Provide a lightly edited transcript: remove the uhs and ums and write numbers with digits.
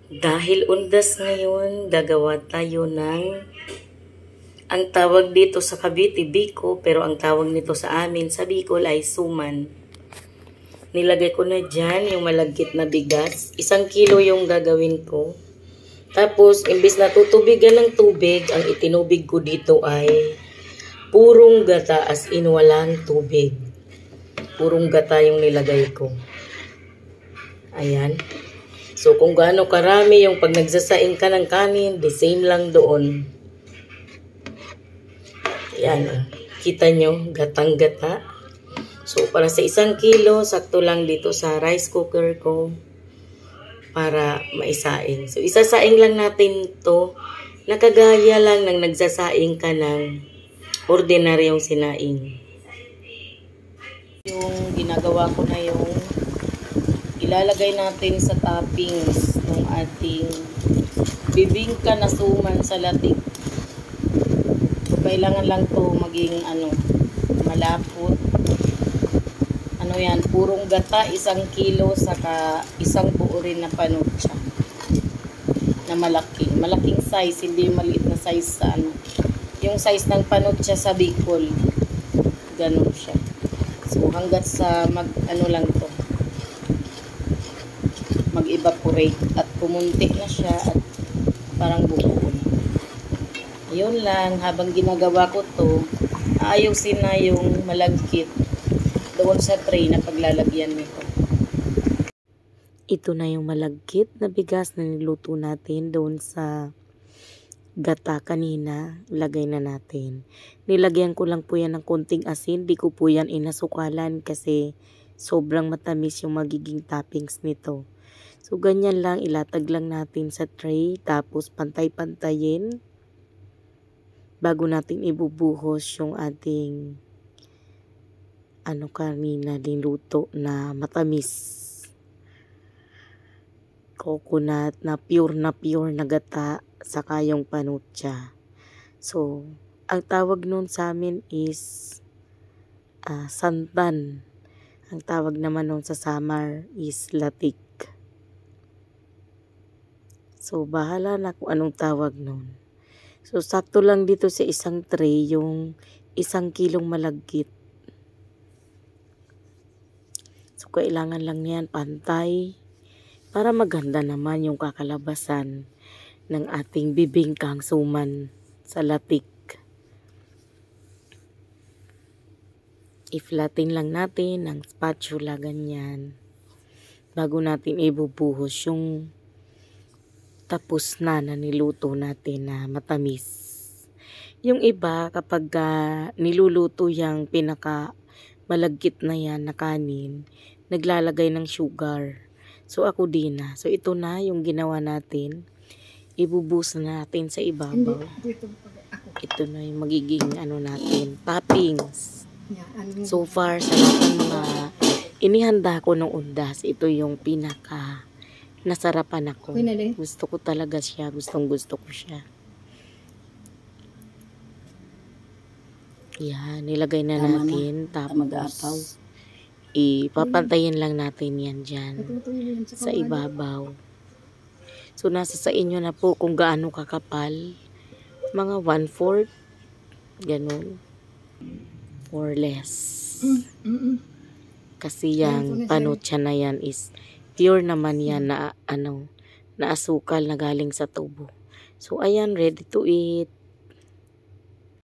Dahil undas ngayon, gagawa tayo ng, ang tawag dito sa Cavite, biko, pero ang tawag nito sa amin sa Bicol ay suman. Nilagay ko na dyan yung malagkit na bigas. 1 kilo yung gagawin ko. Tapos, imbis na tutubigan ng tubig, ang itinubig ko dito ay purong gata, as in walang tubig. Purong gata yung nilagay ko. Ayan. So, kung gaano karami yung pag nagsasaing ka ng kanin, the same lang doon. Ayan. Kita nyo, gatang-gata. So, para sa 1 kilo, sakto lang dito sa rice cooker ko para maisaing. So, isasaing lang natin to. Nakagaya lang ng nagsasaing ka ng ordinaryong sinaing. Yung ginagawa ko na yung ilalagay natin sa toppings ng ating bibingka na suman sa latik. So, kailangan lang to maging malapot. Yan, purong gata, 1 kilo, saka 1 buo rin na panutsa na malaki. Malaking size, hindi maliit na size sa yung size ng panutsa sa Bicol. Ganun siya. So, hanggat sa lang to. Mag-evaporate at pumunti na siya at parang bubuon. Yun lang, habang ginagawa ko to, ayusin na yung malagkit doon sa tray na paglalagyan nito. Ito na yung malagkit na bigas na niluto natin doon sa gata kanina. Lagay na natin. Nilagyan ko lang po yan ng konting asin. Di ko po yan inasukalan kasi sobrang matamis yung magiging toppings nito. So, ganyan lang. Ilatag lang natin sa tray. Tapos, pantay-pantayin bago natin ibubuhos yung ating kanina niluto na matamis. Coconut na pure na gata saka yung panutsa. So, ang tawag nun sa amin is santan. Ang tawag naman nun sa Samar is latik. So, bahala na kung anong tawag nun. So, sakto lang dito sa isang tray yung 1 kilong malagkit. So, kailangan lang niyan pantay para maganda naman yung kakalabasan ng ating bibingkang suman sa latik. I-flatten lang natin ng spatula ganyan bago natin ibubuhos yung tapos na niluto natin na matamis. Yung iba kapag niluluto yung pinaka malagkit na yan na kanin, naglalagay ng sugar. So, ako din na. So, ito na yung ginawa natin. Ibubuhos na natin sa ibabaw. Ito na yung magiging natin, toppings. So far, sa lahat ng mga inihanda ko ng undas, ito yung pinaka nasarapan ako. Gusto ko talaga siya. Gustong gusto ko siya. Yan, nilagay na natin. Tapos, ipapantayin lang natin yan dyan sa ibabaw. So, nasa sa inyo na po kung gaano kakapal. Mga 1/4. Ganun. Or less. Kasi yung panutsa na yan is pure naman yan na na asukal na galing sa tubo. So, ayan, ready to eat.